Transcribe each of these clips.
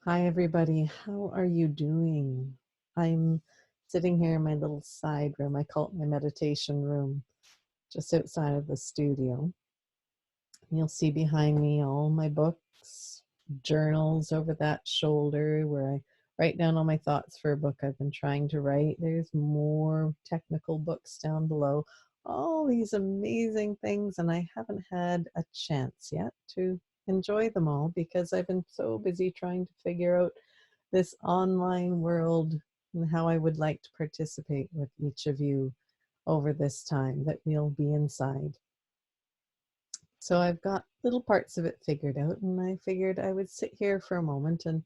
Hi, everybody. How are you doing? I'm sitting here in my little side room. I call it my meditation room, just outside of the studio. You'll see behind me all my books, journals over that shoulder where I write down all my thoughts for a book I've been trying to write. There's more technical books down below, all these amazing things, and I haven't had a chance yet to enjoy them all because I've been so busy trying to figure out this online world and how I would like to participate with each of you over this time that we'll be inside. So I've got little parts of it figured out, and I figured I would sit here for a moment and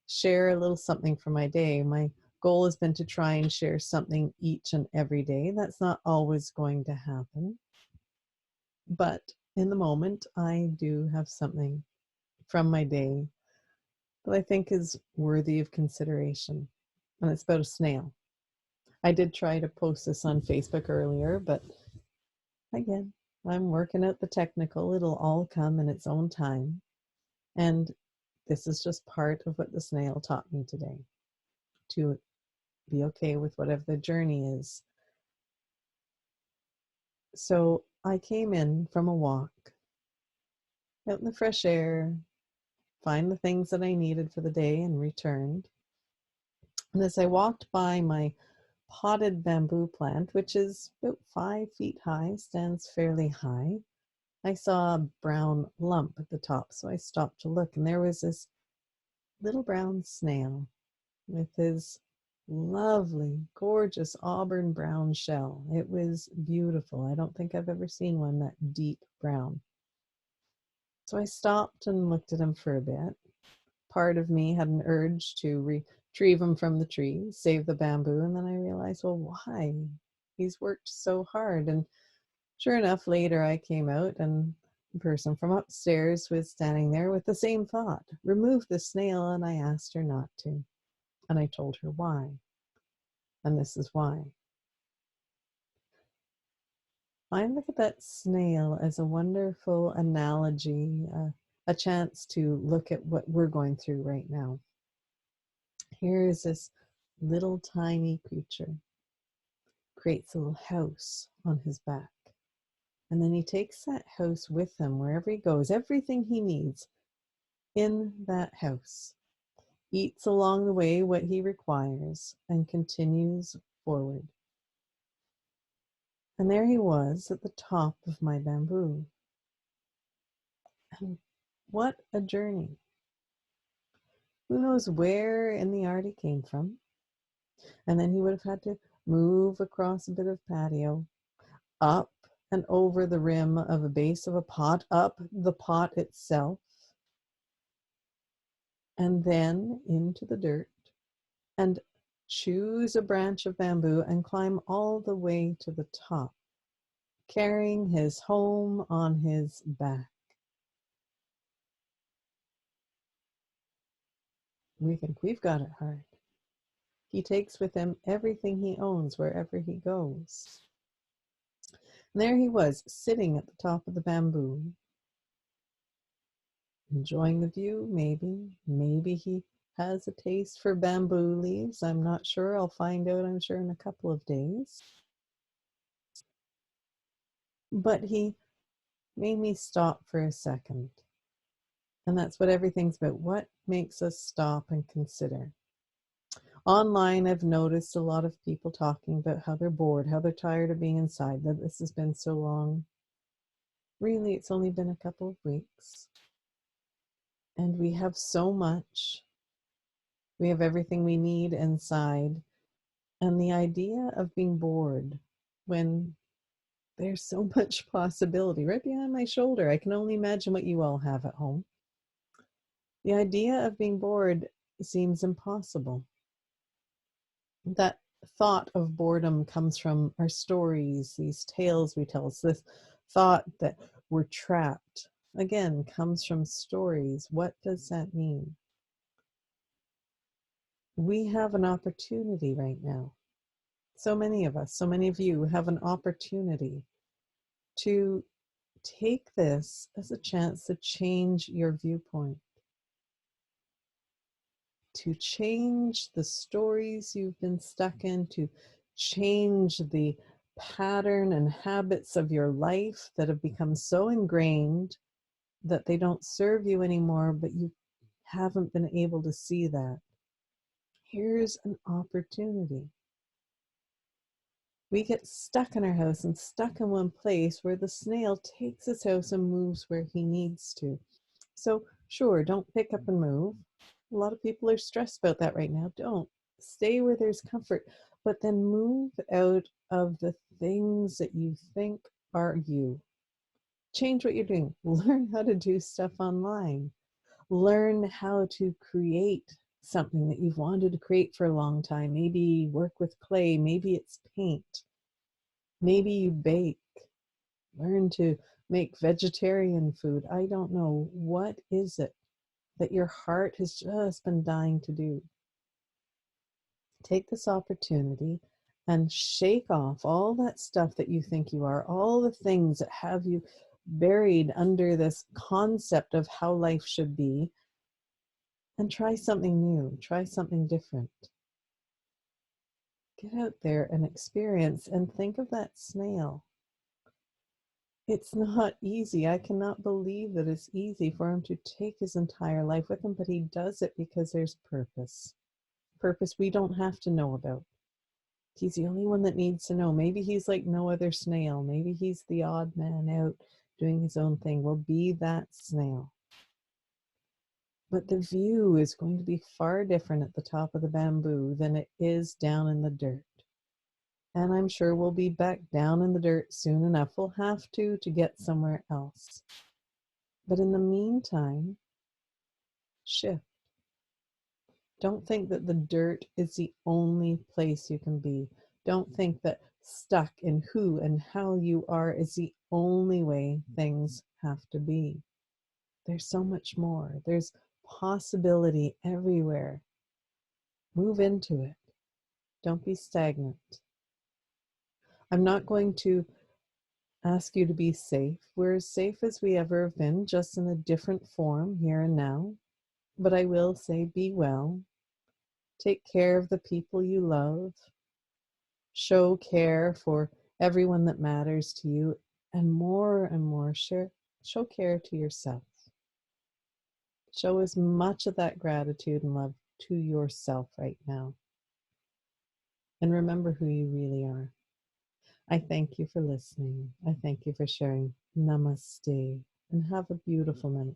share a little something from my day. My goal has been to try and share something each and every day. That's not always going to happen, but in the moment, I do have something from my day that I think is worthy of consideration, and it's about a snail. I did try to post this on Facebook earlier, but again, I'm working out the technical. It'll all come in its own time. And this is just part of what the snail taught me today, to be okay with whatever the journey is. So I came in from a walk out in the fresh air, find the things that I needed for the day, and returned. And as I walked by my potted bamboo plant, which is about 5 feet high, stands fairly high, I saw a brown lump at the top. So I stopped to look, and there was this little brown snail with his lovely, gorgeous auburn brown shell. It was beautiful. I don't think I've ever seen one that deep brown. So I stopped and looked at him for a bit. Part of me had an urge to retrieve him from the tree, save the bamboo, and then I realized, well, why? He's worked so hard. And sure enough, later I came out and the person from upstairs was standing there with the same thought. Remove the snail, and I asked her not to. And I told her why. And this is why. I look at that snail as a wonderful analogy, a chance to look at what we're going through right now. Here is this little tiny creature, creates a little house on his back. And then he takes that house with him wherever he goes, everything he needs in that house, eats along the way what he requires, and continues forward. And there he was at the top of my bamboo. And what a journey. Who knows where in the art he came from? And then he would have had to move across a bit of patio, up and over the rim of a base of a pot, up the pot itself, and then into the dirt, and choose a branch of bamboo and climb all the way to the top, carrying his home on his back. We think we've got it hard. He takes with him everything he owns wherever he goes. And there he was, sitting at the top of the bamboo, enjoying the view, maybe. Maybe he has a taste for bamboo leaves. I'm not sure. I'll find out, I'm sure, in a couple of days. But he made me stop for a second. And that's what everything's about. What makes us stop and consider? Online, I've noticed a lot of people talking about how they're bored, how they're tired of being inside, that this has been so long. Really, it's only been a couple of weeks. And we have so much. We have everything we need inside. And the idea of being bored when there's so much possibility right behind my shoulder. I can only imagine what you all have at home. The idea of being bored seems impossible. That thought of boredom comes from our stories, these tales we tell. It's this thought that we're trapped, again, comes from stories. What does that mean? We have an opportunity right now. So many of us, so many of you have an opportunity to take this as a chance to change your viewpoint. to change the stories you've been stuck in, to change the pattern and habits of your life that have become so ingrained that they don't serve you anymore, but you haven't been able to see that. Here's an opportunity. We get stuck in our house and stuck in one place where the snail takes his house and moves where he needs to. So, sure, don't pick up and move. A lot of people are stressed about that right now. Don't. Stay where there's comfort, but then move out of the things that you think are you. Change what you're doing. Learn how to do stuff online. Learn how to create something that you've wanted to create for a long time. Maybe work with clay. Maybe it's paint. Maybe you bake. Learn to make vegetarian food. I don't know. What is it that your heart has just been dying to do? Take this opportunity and shake off all that stuff that you think you are, all the things that have you buried under this concept of how life should be, and try something new, try something different. Get out there and experience and think of that snail. It's not easy. I cannot believe that it's easy for him to take his entire life with him, but he does it because there's purpose. Purpose we don't have to know about. He's the only one that needs to know. Maybe he's like no other snail. Maybe he's the odd man out doing his own thing. Well, be that snail. But the view is going to be far different at the top of the bamboo than it is down in the dirt. And I'm sure we'll be back down in the dirt soon enough. We'll have to get somewhere else. But in the meantime, shift. Don't think that the dirt is the only place you can be. Don't think that stuck in who and how you are is the only way things have to be. There's so much more. There's possibility everywhere. Move into it. Don't be stagnant. I'm not going to ask you to be safe. We're as safe as we ever have been, just in a different form here and now. But I will say, be well. Take care of the people you love. Show care for everyone that matters to you. And more, show care to yourself. Show as much of that gratitude and love to yourself right now. And remember who you really are. I thank you for listening. I thank you for sharing. Namaste. And have a beautiful night.